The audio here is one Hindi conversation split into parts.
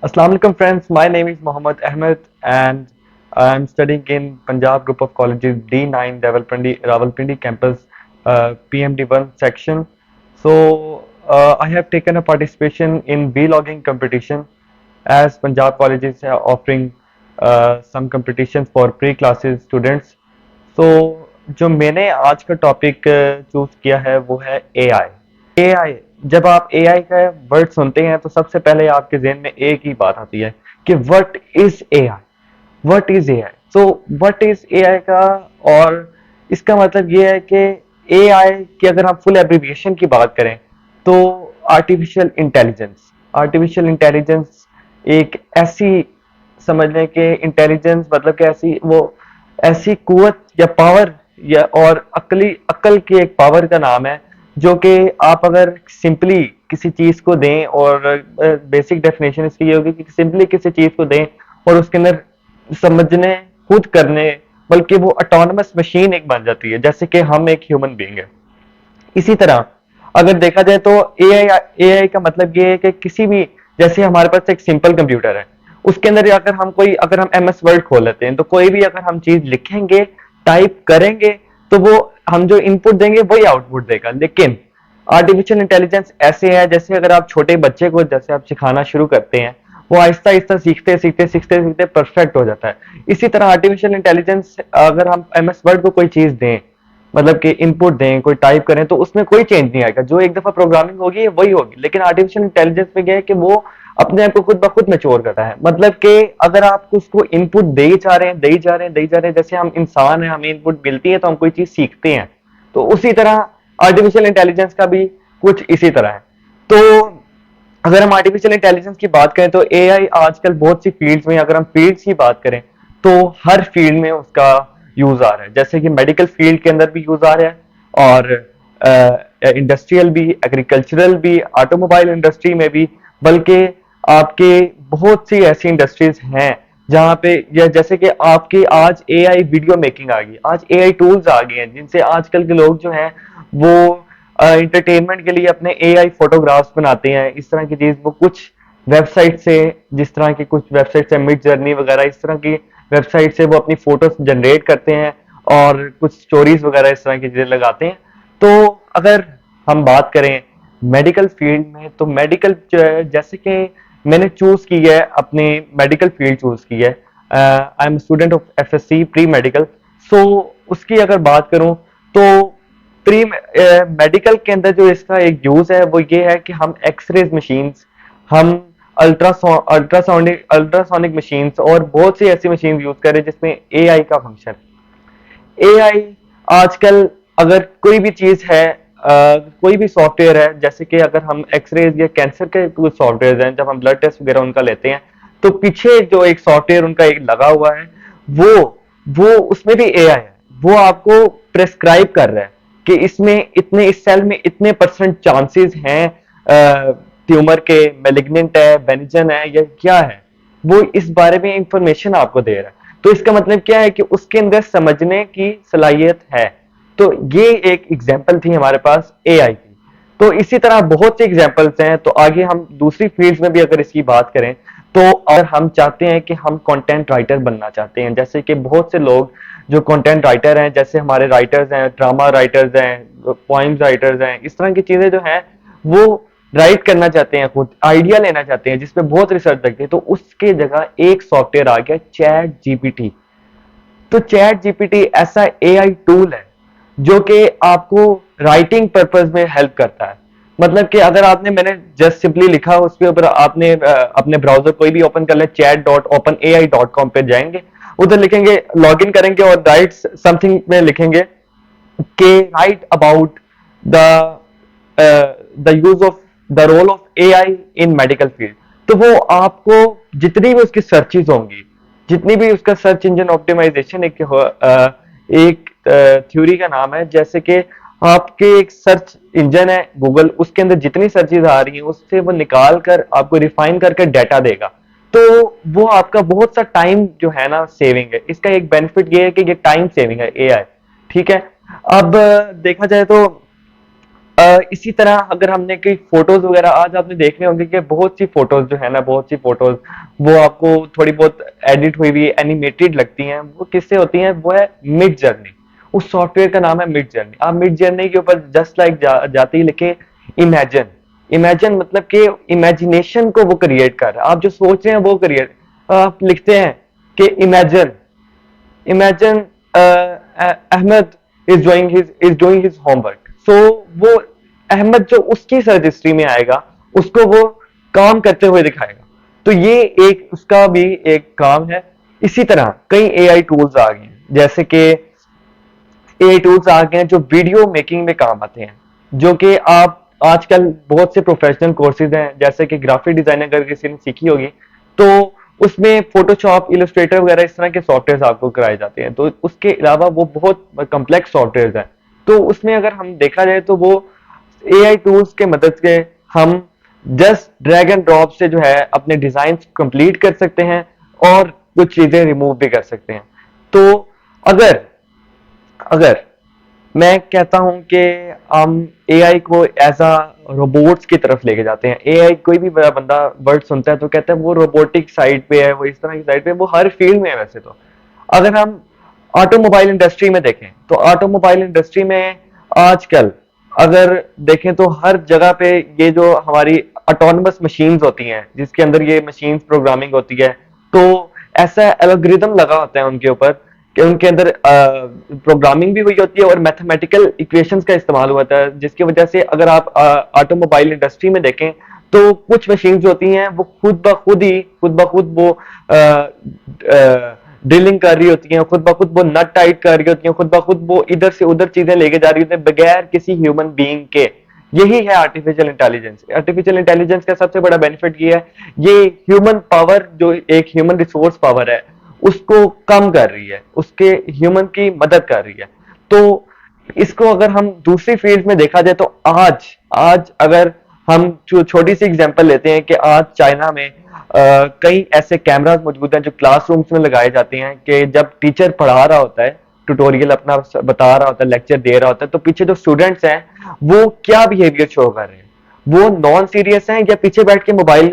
Assalamu alaikum friends, my name is Mohammed Ahmed and I am studying in Punjab Group of Colleges D9 Rawalpindi campus PMD1 section. I have taken a participation in vlogging competition as Punjab colleges are offering some competitions for pre-classes students. जो मैंने आज का टॉपिक चूज किया है वो है एआई। जब आप एआई का वर्ड सुनते हैं तो सबसे पहले आपके जहन में एक ही बात आती है कि what is AI. So what is AI का, और इसका मतलब ये है कि एआई की अगर हम फुल एब्रिविएशन की बात करें तो आर्टिफिशियल इंटेलिजेंस एक ऐसी, समझ लें कि इंटेलिजेंस मतलब कि ऐसी कुवत या पावर या और अकल की एक पावर का नाम है जो कि आप अगर सिंपली किसी चीज को दें, और बेसिक डेफिनेशन इसकी ये होगी कि सिंपली किसी चीज को दें और उसके अंदर समझने, खुद करने, बल्कि वो ऑटोनमस मशीन एक बन जाती है, जैसे कि हम एक ह्यूमन बीइंग है। इसी तरह अगर देखा जाए तो एआई का मतलब ये है कि किसी भी, जैसे हमारे पास एक सिंपल कंप्यूटर है, उसके अंदर अगर हम एमएस वर्ड खोल लेते हैं तो कोई भी अगर हम चीज लिखेंगे, टाइप करेंगे, तो वो हम जो इनपुट देंगे वही आउटपुट देगा। लेकिन आर्टिफिशियल इंटेलिजेंस ऐसे है जैसे अगर आप छोटे बच्चे को जैसे आप सिखाना शुरू करते हैं, वो आहिस्ता आहिस्ता सीखते सीखते परफेक्ट हो जाता है। इसी तरह आर्टिफिशियल इंटेलिजेंस, अगर हम एमएस वर्ड को कोई चीज दें, मतलब कि इनपुट दें, कोई टाइप करें, तो उसमें कोई चेंज नहीं आएगा। जो एक दफा प्रोग्रामिंग होगी वही होगी। लेकिन आर्टिफिशियल इंटेलिजेंस में क्या है कि वो अपने आप को खुद ब खुद मैच्योर करता है। मतलब कि अगर आप उसको इनपुट दे ही जा रहे हैं, दे ही जा रहे हैं, दे ही जा रहे हैं, जैसे हम इंसान हैं, हमें इनपुट मिलती है तो हम कोई चीज सीखते हैं, तो उसी तरह आर्टिफिशियल इंटेलिजेंस का भी कुछ इसी तरह है। तो अगर हम आर्टिफिशियल इंटेलिजेंस की बात करें तो एआई आजकल बहुत सी फील्ड्स में, अगर हम फील्ड्स की बात करें तो हर फील्ड में उसका यूज आ रहा है। जैसे कि मेडिकल फील्ड के अंदर भी यूज आ रहा है, और इंडस्ट्रियल भी, एग्रीकल्चरल भी, ऑटोमोबाइल इंडस्ट्री में भी, बल्कि आपके बहुत सी ऐसी इंडस्ट्रीज हैं जहाँ पे, या जैसे कि आपकी आज एआई वीडियो मेकिंग आ गई, आज एआई टूल्स आ गए हैं जिनसे आजकल के लोग जो हैं वो एंटरटेनमेंट के लिए अपने एआई फोटोग्राफ्स बनाते हैं। इस तरह की चीज वो कुछ वेबसाइट से, जिस तरह की कुछ वेबसाइट से मिड जर्नी वगैरह, इस तरह की वेबसाइट से वो अपनी फोटोज जनरेट करते हैं और कुछ स्टोरीज वगैरह इस तरह की चीजें लगाते हैं। तो अगर हम बात करें मेडिकल फील्ड में, तो मेडिकल जैसे कि मैंने चूज की है, अपनी मेडिकल फील्ड चूज की है, I am student of FSc pre medical. So उसकी अगर बात करूं तो प्री मेडिकल के अंदर जो इसका एक यूज है वो ये है कि हम एक्सरेज मशीन्स, हम अल्ट्रासोनिक मशीन्स और बहुत सी ऐसी मशीन यूज कर रहे हैं जिसमें एआई का फंक्शन। एआई आजकल अगर कोई भी चीज है, कोई भी सॉफ्टवेयर है, जैसे कि अगर हम एक्सरेज या कैंसर के कुछ सॉफ्टवेयर हैं, जब हम ब्लड टेस्ट वगैरह उनका लेते हैं तो पीछे जो एक सॉफ्टवेयर उनका एक लगा हुआ है, वो वो उसमें भी एआई है। वो आपको प्रेस्क्राइब कर रहा है कि इसमें इतने, इस सेल में इतने परसेंट चांसेस हैं ट्यूमर के, मेलिग्नेंट है, बेनिजन है, या क्या है, वो इस बारे में इंफॉर्मेशन आपको दे रहा है। तो इसका मतलब क्या है कि उसके अंदर समझने की सलाहियत है। तो ये एक एग्जाम्पल थी हमारे पास एआई की। तो इसी तरह बहुत से एग्जाम्पल्स हैं। तो आगे हम दूसरी फील्ड्स में भी अगर इसकी बात करें तो अगर हम चाहते हैं कि हम कंटेंट राइटर बनना चाहते हैं, जैसे कि बहुत से लोग जो कंटेंट राइटर हैं, जैसे हमारे राइटर्स हैं, ड्रामा राइटर्स हैं, पोइम्स राइटर्स हैं, इस तरह की चीजें जो हैं वो राइट करना चाहते हैं, खुद आइडिया लेना चाहते हैं जिसपे बहुत रिसर्च लगती है, तो उसके जगह एक सॉफ्टवेयर आ गया चैट जीपीटी। तो चैट जीपीटी ऐसा एआई टूल है जो कि आपको राइटिंग पर्पस में हेल्प करता है। मतलब कि अगर आपने, मैंने जस्ट सिंपली लिखा, उसके ऊपर आपने अपने ब्राउजर कोई भी ओपन कर ले, chat.openai.com पे जाएंगे, उधर लिखेंगे, लॉगिन करेंगे और राइट समथिंग में लिखेंगे कि write about the the use of the role of AI in medical field. तो वो आपको जितनी भी उसकी सर्चेज होंगी, जितनी भी उसका सर्च इंजन ऑप्टिमाइजेशन एक थ्योरी का नाम है, जैसे कि आपके एक सर्च इंजन है गूगल, उसके अंदर जितनी सर्चेज आ रही हैं उससे वो निकाल कर आपको रिफाइन करके डाटा देगा। तो वो आपका बहुत सा टाइम जो है ना सेविंग है। इसका एक बेनिफिट ये है कि ये टाइम सेविंग है एआई। ठीक है। अब देखा जाए तो इसी तरह अगर हमने कोई फोटोज वगैरह, आज आपने देख रहे होंगे कि बहुत सी फोटोज जो है ना, बहुत सी फोटोज वो आपको थोड़ी बहुत एडिट हुई हुई एनिमेटेड लगती हैं, वो किससे होती हैं? वो है मिड जर्नी। उस सॉफ्टवेयर का नाम है मिड जर्नी। आप मिड जर्नी के ऊपर जस्ट लाइक जाते ही लिखे इमेजिन। इमेजिन मतलब कि इमेजिनेशन को वो क्रिएट कर रहा है, आप जो सोच रहे हैं वो क्रिएट। आप लिखते हैं कि imagine, imagine Ahmed is doing his homework, so वो अहमद जो उसकी सर्च हिस्ट्री में आएगा उसको वो काम करते हुए दिखाएगा। तो ये एक उसका भी एक काम है। इसी तरह कई एआई टूल्स आ गए हैं, जैसे कि एआई टूल्स आ गए हैं जो वीडियो मेकिंग में काम आते हैं, जो कि आप आजकल बहुत से प्रोफेशनल कोर्सेज हैं, जैसे कि ग्राफिक डिजाइनर अगर किसी ने सीखी होगी तो उसमें फोटोशॉप, इलस्ट्रेटर वगैरह इस तरह के सॉफ्टवेयर आपको कराए जाते हैं। तो उसके अलावा वो बहुत कम्प्लेक्स सॉफ्टवेयर हैं, तो उसमें अगर हम देखा जाए तो वो एआई टूल्स के मदद से हम जस्ट ड्रैग एंड ड्रॉप से जो है अपने डिजाइन कंप्लीट कर सकते हैं और कुछ चीजें रिमूव भी कर सकते हैं। तो अगर अगर मैं कहता हूं कि हम एआई को एज अ रोबोट्स की तरफ लेके जाते हैं, एआई कोई भी बड़ा बंदा वर्ड सुनता है तो कहता है वो रोबोटिक साइड पे है, वो इस तरह की साइड पे, वो हर फील्ड में है वैसे तो। अगर हम ऑटोमोबाइल इंडस्ट्री में देखें तो ऑटोमोबाइल इंडस्ट्री में आजकल अगर देखें तो हर जगह पे ये जो हमारी ऑटोनमस मशीन्स होती हैं, जिसके अंदर ये मशीन्स प्रोग्रामिंग होती है, तो ऐसा एल्गोरिदम लगा होता है उनके ऊपर कि उनके अंदर प्रोग्रामिंग भी हुई होती है और मैथमेटिकल इक्वेशंस का इस्तेमाल होता है, जिसकी वजह से अगर आप ऑटोमोबाइल इंडस्ट्री में देखें तो कुछ मशीन्स जो होती हैं वो खुद ब खुद वो ड्रिलिंग कर रही होती हैं, खुद ब खुद वो नट टाइट कर रही होती हैं, खुद ब खुद वो इधर से उधर चीजें लेके जा रही होती हैं बगैर किसी ह्यूमन बीइंग के। यही है आर्टिफिशियल इंटेलिजेंस। आर्टिफिशियल इंटेलिजेंस का सबसे बड़ा बेनिफिट ये है, ये ह्यूमन पावर जो एक ह्यूमन रिसोर्स पावर है उसको कम कर रही है, उसके ह्यूमन की मदद कर रही है। तो इसको अगर हम दूसरी फील्ड में देखा जाए तो आज आज अगर हम छोटी सी एग्जांपल लेते हैं कि आज चाइना में कई ऐसे कैमरास मौजूद हैं जो क्लासरूम्स में लगाए जाते हैं कि जब टीचर पढ़ा रहा होता है, ट्यूटोरियल अपना बता रहा होता है, लेक्चर दे रहा होता है, तो पीछे जो स्टूडेंट्स हैं वो क्या बिहेवियर शो कर रहे हैं, वो नॉन सीरियस हैं या पीछे बैठ के मोबाइल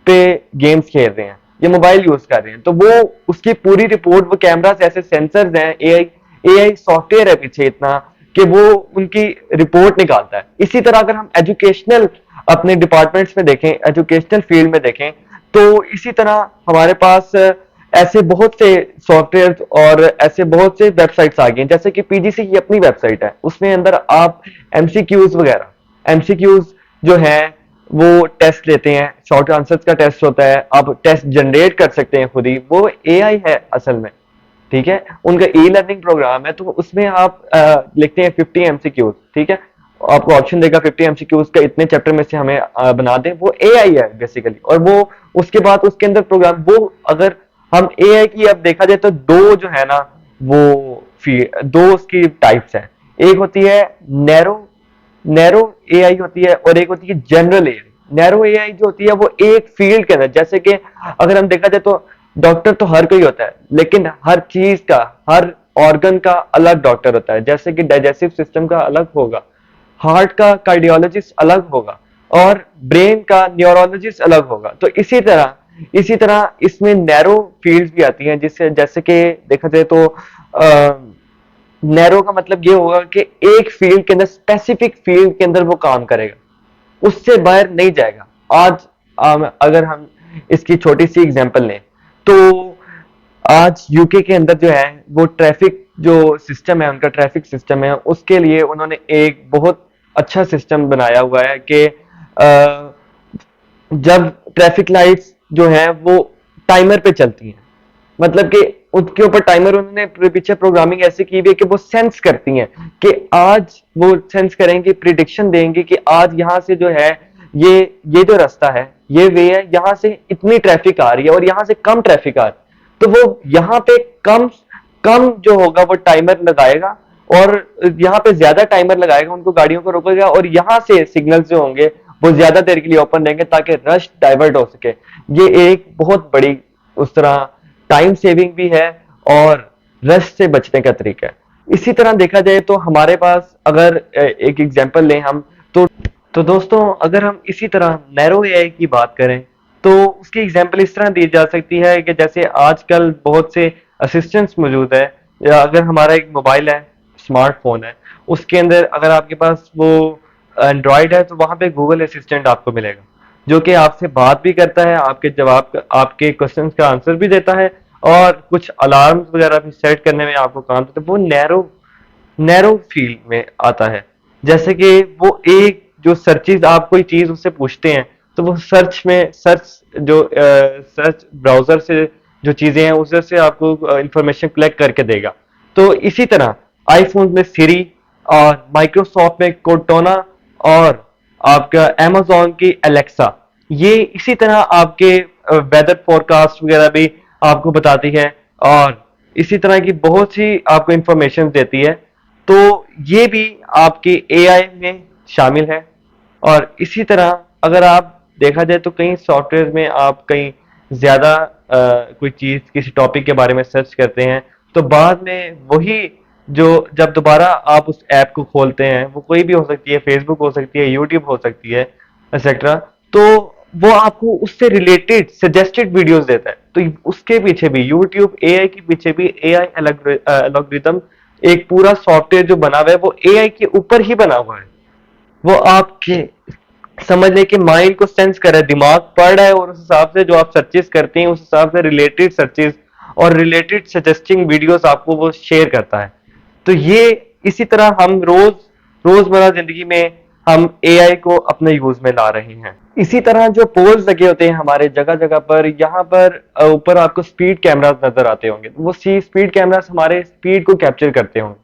पे गेम्स खेल रहे हैं या मोबाइल यूज कर रहे हैं। तो वो उसकी पूरी रिपोर्ट, वो कैमरास ऐसे सेंसर्स हैं, एआई सॉफ्टवेयर है पीछे इतना कि वो उनकी रिपोर्ट निकालता है। इसी तरह अगर हम एजुकेशनल अपने डिपार्टमेंट्स में देखें, एजुकेशनल फील्ड में देखें, तो इसी तरह हमारे पास ऐसे बहुत से सॉफ्टवेयर और ऐसे बहुत से वेबसाइट्स आ गए हैं, जैसे कि पीजीसी की अपनी वेबसाइट है, उसमें अंदर आप एमसीक्यूज वगैरह, एमसीक्यूज जो है वो टेस्ट लेते हैं, शॉर्ट आंसर्स का टेस्ट होता है, आप टेस्ट जनरेट कर सकते हैं खुद ही, वो एआई है असल में। ठीक है, उनका ई लर्निंग प्रोग्राम है, तो उसमें आप लिखते हैं 50 एमसीक्यूज, ठीक है, आपको ऑप्शन देगा 50 एमसीक्यूज का इतने चैप्टर में से हमें बना दें, वो एआई है बेसिकली। और वो उसके बाद उसके अंदर प्रोग्राम, वो अगर हम एआई की अब देखा जाए तो दो जो है ना वो दो उसकी टाइप्स हैं। एक होती है नैरो नैरो एआई होती है और एक होती है जनरल एआई। नैरो एआई जो होती है वो एक फील्ड के अंदर, जैसे कि अगर हम देखा जाए तो डॉक्टर तो हर कोई होता है, लेकिन हर चीज का, हर ऑर्गन का अलग डॉक्टर होता है। जैसे कि डाइजेस्टिव सिस्टम का अलग होगा, हार्ट का कार्डियोलॉजिस्ट अलग होगा और ब्रेन का न्यूरोलॉजिस्ट अलग होगा। तो इसी तरह इसमें नैरो फील्ड्स भी आती हैं, जिससे जैसे कि देखा जाए तो नैरो का मतलब ये होगा कि एक फील्ड के अंदर, स्पेसिफिक फील्ड के अंदर वो काम करेगा, उससे बाहर नहीं जाएगा। आज अगर हम इसकी छोटी सी एग्जांपल लें तो आज यूके के अंदर जो है वो ट्रैफिक जो सिस्टम है, उनका ट्रैफिक सिस्टम है, उसके लिए उन्होंने एक बहुत अच्छा सिस्टम बनाया हुआ है कि जब ट्रैफिक लाइट्स जो है वो टाइमर पे चलती हैं, मतलब कि उसके ऊपर टाइमर उन्होंने पीछे प्रोग्रामिंग ऐसे की हुई है कि वो सेंस करती हैं कि आज वो सेंस करेंगे, प्रिडिक्शन देंगे कि आज यहाँ से जो है ये जो रास्ता है, ये वे है, यहाँ से इतनी ट्रैफिक आ रही है और यहाँ से कम ट्रैफिक आ रही है। तो वो यहाँ पे कम कम जो होगा वो टाइमर लगाएगा और यहाँ पे ज्यादा टाइमर लगाएगा, उनको गाड़ियों को रोकेगा और यहाँ से सिग्नल्स जो होंगे वो ज्यादा देर के लिए ओपन रहेंगे ताकि रश डाइवर्ट हो सके। ये एक बहुत बड़ी उस तरह टाइम सेविंग भी है और रश से बचने का तरीका है। इसी तरह देखा जाए तो हमारे पास अगर एक एग्जांपल लें हम, तो तो दोस्तों, अगर हम इसी तरह नैरो एआई की बात करें तो उसकी एग्जांपल इस तरह दी जा सकती है कि जैसे आजकल बहुत से असिस्टेंट्स मौजूद है, या अगर हमारा एक मोबाइल है, स्मार्टफोन है, उसके अंदर अगर आपके पास वो एंड्रॉयड है तो वहां पे गूगल असिस्टेंट आपको मिलेगा, जो कि आपसे बात भी करता है, आपके जवाब आपके क्वेश्चंस का आंसर भी देता है, और कुछ अलार्म वगैरह भी सेट करने में आपको काम देता है। वो नैरो नैरो फील्ड में आता है। जैसे कि वो एक जो सर्चेज आप कोई चीज उससे पूछते हैं तो वो सर्च ब्राउजर से जो चीजें हैं उधर से आपको इंफॉर्मेशन कलेक्ट करके देगा। तो इसी तरह आईफोन में सिरी, और माइक्रोसॉफ्ट में कोर्टाना, और आपका amazon की एलेक्सा, ये इसी तरह आपके वेदर फोरकास्ट वगैरह भी आपको बताती है, और इसी तरह की बहुत सी आपको इंफॉर्मेशन देती है। तो ये भी आपके एआई में शामिल है। और इसी तरह अगर आप देखा जाए तो कई सॉफ्टवेयर में आप कहीं ज्यादा कोई चीज किसी टॉपिक के बारे में सर्च करते हैं तो बाद में वही जो जब दोबारा आप उस ऐप को खोलते हैं, वो कोई भी हो सकती है, फेसबुक हो सकती है, यूट्यूब हो सकती है, एक्सेट्रा, तो वो आपको उससे रिलेटेड सजेस्टेड वीडियोस देता है। तो उसके पीछे भी यूट्यूब एआई के पीछे भी एआई एल्गोरिथम एक पूरा सॉफ्टवेयर जो बना हुआ है वो एआई के ऊपर ही बना हुआ है। वो आपके समझ लें कि माइंड को सेंस कर रहा है, दिमाग पढ़ रहा है, और उस हिसाब से जो आप सर्चेस करते हैं उस हिसाब से रिलेटेड सर्चेस और रिलेटेड सजेस्टिंग वीडियोस आपको वो शेयर करता है। तो ये इसी तरह हम रोजमर्रा जिंदगी में हम एआई को अपने यूज में ला रहे हैं। इसी तरह जो पोल्स लगे होते हैं हमारे जगह जगह पर, यहाँ पर ऊपर आपको स्पीड कैमरास नजर आते होंगे, तो वो स्पीड कैमरास हमारे स्पीड को कैप्चर करते होंगे।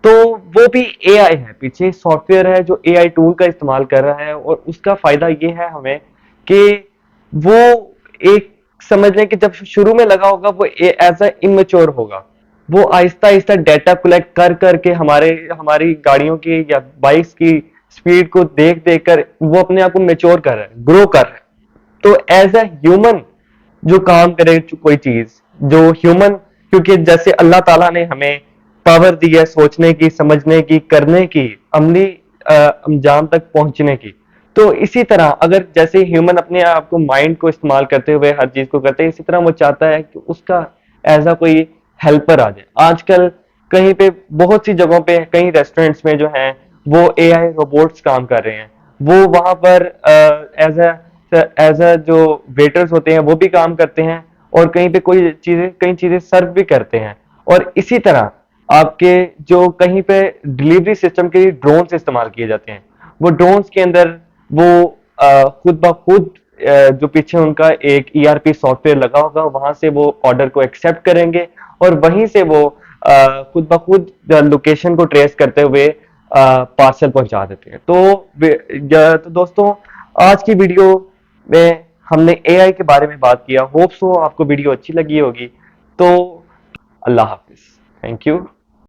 तो वो भी एआई है, पीछे सॉफ्टवेयर है जो एआई टूल का इस्तेमाल कर रहा है, और उसका फायदा ये है हमें कि वो एक समझ लें कि जब शुरू में लगा होगा वो एज अ इमेच्योर होगा। वो आहिस्ता आहिस्ता डेटा कलेक्ट कर करके हमारी गाड़ियों की या बाइक्स की स्पीड को देख देख कर वो अपने आप को मेच्योर कर रहा है, ग्रो कर रहा है। तो एज अ ह्यूमन जो काम करे कोई चीज, जो ह्यूमन, क्योंकि जैसे अल्लाह ताला ने हमें पावर दी है सोचने की, समझने की, करने की, अमली अंजाम तक पहुंचने की। तो इसी तरह अगर जैसे ह्यूमन अपने आप को माइंड को इस्तेमाल करते हुए हर चीज को करते हैं, इसी तरह वो चाहता है कि उसका एज अ कोई हेल्पर आ जाए। आजकल कहीं पे बहुत सी जगहों पे कई रेस्टोरेंट्स में जो हैं वो एआई रोबोट्स काम कर रहे हैं। वो वहां पर एज अ जो वेटर्स होते हैं वो भी काम करते हैं, और कहीं पे कई चीजें सर्व भी करते हैं। और इसी तरह आपके जो कहीं पे डिलीवरी सिस्टम के लिए ड्रोन्स इस्तेमाल किए जाते हैं, वो ड्रोन्स के अंदर वो खुद ब खुद जो पीछे उनका एक ईआरपी सॉफ्टवेयर लगा होगा वहां से वो ऑर्डर को एक्सेप्ट करेंगे, और वहीं से वो खुद ब खुद लोकेशन को ट्रेस करते हुए पार्सल पहुंचा देते हैं। तो दोस्तों, आज की वीडियो में हमने एआई के बारे में बात किया। होप सो आपको वीडियो अच्छी लगी होगी। तो अल्लाह हाफिज, थैंक यू।